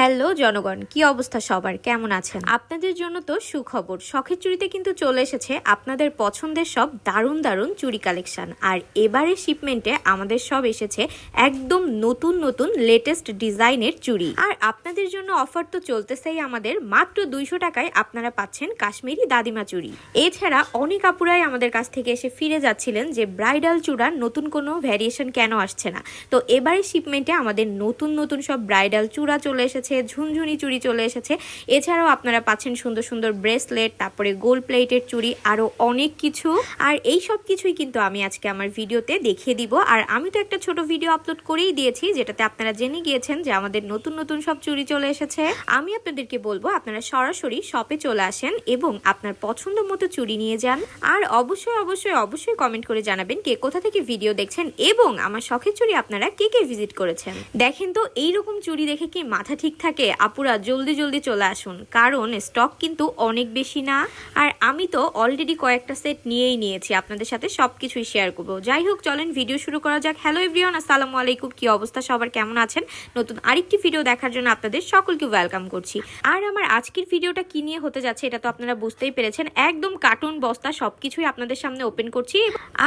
Hello জনগণ, কি অবস্থা সবার, কেমন আছেন? আপনাদের জন্য তো সুখবর, শখের চুড়িতে কিন্তু চলে এসেছে আপনাদের পছন্দের সব দারুণ দারুণ চুড়ি কালেকশন। আর এবারে শিপমেন্টে আমাদের সব এসেছে একদম নতুন নতুন লেটেস্ট ডিজাইনের চুড়ি। আর আপনাদের জন্য অফার তো চলতেছেই, আমাদের মাত্র 200 টাকায় আপনারা পাচ্ছেন কাশ্মীরি দাদিমা চুড়ি। এছাড়া অনেক আপুরাই আমাদের কাছ থেকে এসে ফিরে যাচ্ছিলেন যে ব্রাইডাল চূড়ার নতুন কোনো ভ্যারিয়েশন কেন আসছে না। তো এবারে শিপমেন্টে আমাদের নতুন নতুন সব ব্রাইডাল চূড়া চলে এসেছে, ঝুনঝুনি চুড়ি চলে এসেছে। এছাড়াও আপনারা পাচ্ছেন সুন্দর সুন্দর ব্রেসলেট, তারপরে গোল্ড প্লেটের চুড়ি, আরো অনেক কিছু। আর এই সব কিছুই কিন্তু আমি আজকে আমার ভিডিওতে দেখিয়ে দিব। আর আমি তো একটা ছোট ভিডিও আপলোড করেই দিয়েছি, যেটাতে আপনারা জেনে গিয়েছেন যে আমাদের নতুন নতুন সব চুড়ি চলে এসেছে। আমি আপনাদেরকে বলবো আপনারা সরাসরি শপে চলে আসেন এবং আপনার পছন্দ মতো চুড়ি নিয়ে যান। আর অবশ্যই অবশ্যই অবশ্যই কমেন্ট করে জানাবেন কে কোথা থেকে ভিডিও দেখছেন এবং আমার শখের চুড়ি আপনারা কে কে ভিজিট করেছেন। দেখেন তো এইরকম চুড়ি দেখে কি মাথা ঠিক থাকে? আপুরা জলদি জলদি চলে আসুন, কারণ স্টক কিন্তু অনেক বেশি না। আর আমি তো অলরেডি কয়েকটা সেট নিয়েই নিয়েছি, আপনাদের সাথে সবকিছুই শেয়ার করবো। যাই হোক, চলেন ভিডিও শুরু করা যাক। হ্যালো এভরিওয়ান, আসসালামু আলাইকুম। কি অবস্থা সবার, কেমন আছেন? নতুন আরেকটি ভিডিও দেখার জন্য আপনাদের সকলকে ওয়েলকাম করছি। আর আমার আজকের ভিডিওটা কি নিয়ে হতে যাচ্ছে এটা তো আপনারা বুঝতেই পেরেছেন। একদম কার্টুন বস্তা সবকিছুই আপনাদের সামনে ওপেন করছি।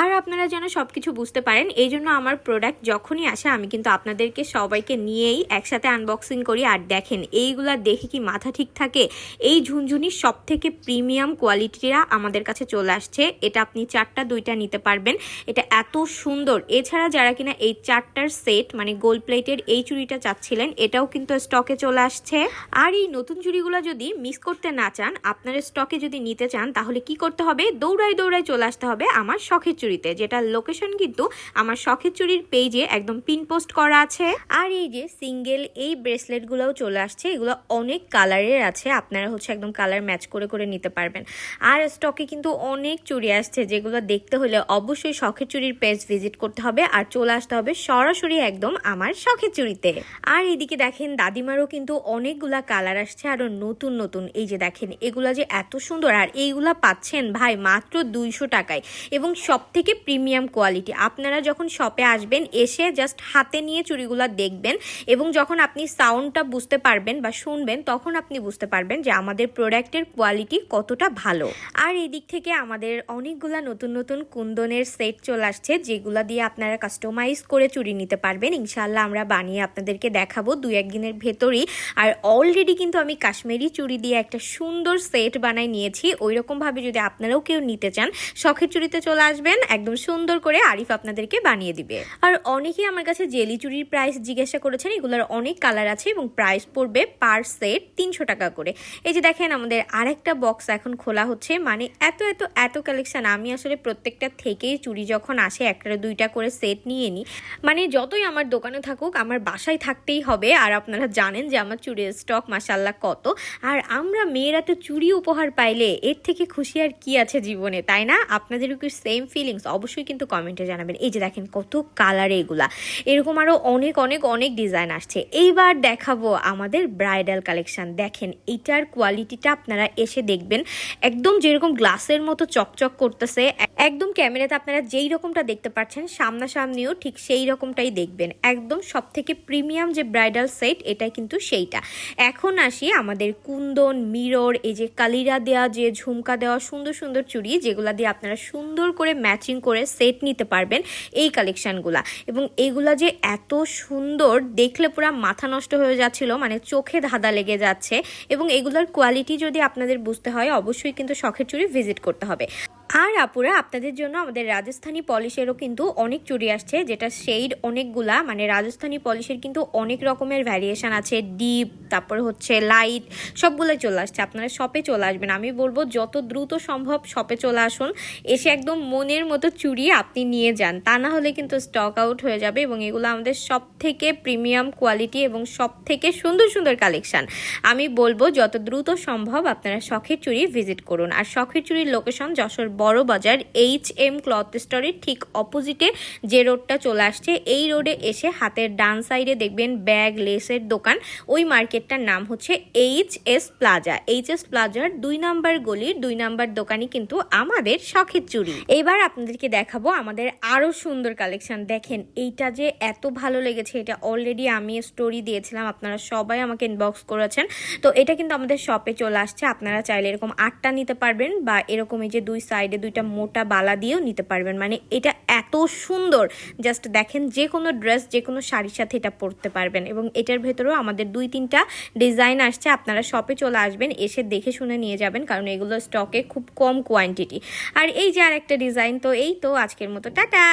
আর আপনারা যেন সবকিছু বুঝতে পারেন, এই জন্য আমার প্রোডাক্ট যখনই আসে আমি কিন্তু আপনাদেরকে সবাইকে নিয়েই একসাথে আনবক্সিং করি। আর দেখেন এইগুলা দেখে কি মাথা ঠিক থাকে? এই ঝুনঝুনির সব থেকে প্রিমিয়াম কোয়ালিটিরা আমাদের কাছে চলে আসছে। এটা আপনি 4টা 2টা নিতে পারবেন, এটা এত সুন্দর। এছাড়া যারা কিনা এই 4টার সেট মানে গোল্ড প্লেটের এই চুড়িটা চাচ্ছিলেন, এটাও কিন্তু স্টকে চলে আসছে। আর এই নতুন চুড়িগুলো যদি মিস করতে না চান, আপনার স্টকে যদি নিতে চান, তাহলে কি করতে হবে? দৌড়ায় দৌড়ায় চলে আসতে হবে আমার শখের চুড়িতে, যেটা লোকেশন কিন্তু আমার শখের চুড়ির পেজে একদম পিন পোস্ট করা আছে। আর এই যে সিঙ্গেল এই ব্রেসলেট গুলোও চলে আসছে, এগুলো অনেক কালারের আছে, আপনারা একদম কালার ম্যাচ করে করে নিতে পারবেন। আর স্টকে কিন্তু অনেক চুড়ি আসছে, যেগুলো দেখতে হলে অবশ্যই শখের চুড়ির পেজ ভিজিট করতে হবে আর চলে আসতে হবে সরাসরি একদম আমার শখের চুড়িতে। আর এদিকে দেখেন দাদিমারও কিন্তু অনেকগুলা কালার আসছে, আরো নতুন নতুন। এই যে দেখেন এগুলা যে এত সুন্দর, আর এইগুলা পাচ্ছেন ভাই মাত্র 200 টাকায় এবং সব থেকে প্রিমিয়াম কোয়ালিটি। আপনারা যখন শপে আসবেন, এসে জাস্ট হাতে নিয়ে চুড়িগুলা দেখবেন এবং যখন আপনি সাউন্ডটা বুঝতে পারবেন বা শুনবেন, তখন আপনি বুঝতে পারবেন যে আমাদের প্রোডাক্টের কোয়ালিটি কতটা ভালো। আর এদিক থেকে আমাদের অনেকগুলা নতুন নতুন কুন্দনের সেট চলে আসছে, যেগুলা দিয়ে আপনারা কাস্টমাইজ করে চুড়ি নিতে পারবেন। ইনশাল্লাহ আমরা বানিয়ে আপনাদেরকে দেখাবো 2-1 দিনের ভেতরেই। আর অলরেডি কিন্তু আমি কাশ্মীরি চুড়ি দিয়ে একটা সুন্দর সেট বানাই নিয়েছি। ওই রকম ভাবে যদি আপনারাও কেউ নিতে চান, শখের চুড়িতে চলে আসবেন, একদম সুন্দর করে আরিফ আপনাদেরকে বানিয়ে দিবে। আর অনেকেই আমার কাছে জেলি চুড়ির প্রাইস জিজ্ঞাসা করেছেন, এগুলোর অনেক কালার আছে এবং প্রাইস পড়বে পার সেট 300 টাকা করে। এই যে দেখেন আমাদের আরেকটা বক্স এখন খোলা হচ্ছে, মানে এত এত এত কালেকশন। আমি আসলে প্রত্যেকটা থেকেই চুড়ি যখন আসে 1টা 2টা করে সেট নিয়ে নিই, মানে যতই আমার দোকানে থাকুক আমার বাসায় থাকতেই হবে। আর আপনারা জানেন যে আমার চুড়ির স্টক মাশাআল্লাহ কত। আর আমরা মেয়েরা তো চুড়ি উপহার পাইলে এর থেকে খুশি আর কি আছে জীবনে, তাই না? আপনাদেরও কি সেম ফিলিংস? অবশ্যই কিন্তু কমেন্টে জানাবেন। এই যে দেখেন কত কালার, এগুলা এরকম আরো অনেক অনেক অনেক ডিজাইন আসছে। এইবার দেখাবো আমাদের ব্রাইডাল কালেকশন। দেখেন এটার কোয়ালিটিটা আপনারা এসে দেখবেন, একদম যেরকম গ্লাসের মতো চকচক করতেছে। একদম ক্যামেরাতে আপনারা যেই রকমটা দেখতে পাচ্ছেন, সামনাসামনিও ঠিক সেই রকমটাই দেখবেন। একদম সব থেকে প্রিমিয়াম যে ব্রাইডাল সেট, এটাই কিন্তু সেইটা। এখন আসি আমাদের কুন্দন, মিরর, এই যে কালিরা দেওয়া, যে ঝুমকা দেওয়া সুন্দর সুন্দর চুড়ি, যেগুলা দিয়ে আপনারা সুন্দর করে ম্যাচিং করে সেট নিতে পারবেন এই কালেকশনগুলা। এবং এগুলা যে এত সুন্দর, দেখলে পুরো মাথা নষ্ট হয়ে যাচ্ছিল, মানে চোখে ধাঁধা লেগে যাচ্ছে। এবং এগুলার কোয়ালিটি যদি আপনাদের বুঝতে হয়, অবশ্যই কিন্তু শখের চুড়ি ভিজিট করতে হবে। আর আপুরা আপনাদের জন্য আমাদের রাজস্থানী পলিশেরও কিন্তু অনেক চুড়ি আসছে, যেটা শেড অনেকগুলা, মানে রাজস্থানী পলিশের কিন্তু অনেক রকমের ভ্যারিয়েশন আছে, ডিপ, তারপরে লাইট, সবগুলোই চলে আসছে। আপনারা শপে চলে আসবেন, আমি বলবো যত দ্রুত সম্ভব শপে চলে আসুন, এসে একদম মনের মতো চুড়ি আপনি নিয়ে যান, তা না হলে কিন্তু স্টক আউট হয়ে যাবে। এবং এগুলো আমাদের সব থেকে প্রিমিয়াম কোয়ালিটি এবং সব থেকে সুন্দর সুন্দর কালেকশন। আমি বলবো যত দ্রুত সম্ভব আপনারা শখের চুড়ি ভিজিট করুন। আর শখের চুড়ির লোকেশন যশোর বড় বাজার HM ক্লথ স্টোরের ঠিক অপোজিটে যে রোডটা চলে আসছে, এই রোডে এসে হাতের ডান সাইডে দেখবেন ব্যাগ লেসের দোকান, ওই মার্কেট মার্কেটটার নাম হচ্ছে HS প্লাজা। HS প্লাজার 2 নাম্বার গলির 2 নাম্বার দোকানই কিন্তু আমাদের শখের চুড়ি। এবার আপনাদেরকে দেখাবো আমাদের আরো সুন্দর কালেকশন। দেখেন এইটা যে এত ভালো লেগেছে, এটা অলরেডি আমি স্টোরি দিয়েছিলাম, আপনারা সবাই আমাকে ইনবক্স করেছেন। তো এটা কিন্তু আমাদের শপে চলে আসছে। আপনারা চাইলে এরকম 8টা নিতে পারবেন বা এরকম এই যে 2 সাইডে 2টা মোটা বালা দিয়েও নিতে পারবেন। মানে এটা এত সুন্দর, জাস্ট দেখেন যে কোনো ড্রেস যে কোনো শাড়ির সাথে এটা পরতে পারবেন। এবং এটার ভেতরেও আমাদের 2-3টা ডিজাইন আসছে। আপনারা শপে চলে আসবেন, এসে দেখে শুনে নিয়ে যাবেন, কারণ এগুলো স্টকে খুব কম কোয়ান্টিটি। আর এই যে আরেকটা ডিজাইন। তো এই তো আজকের মতো টাটা।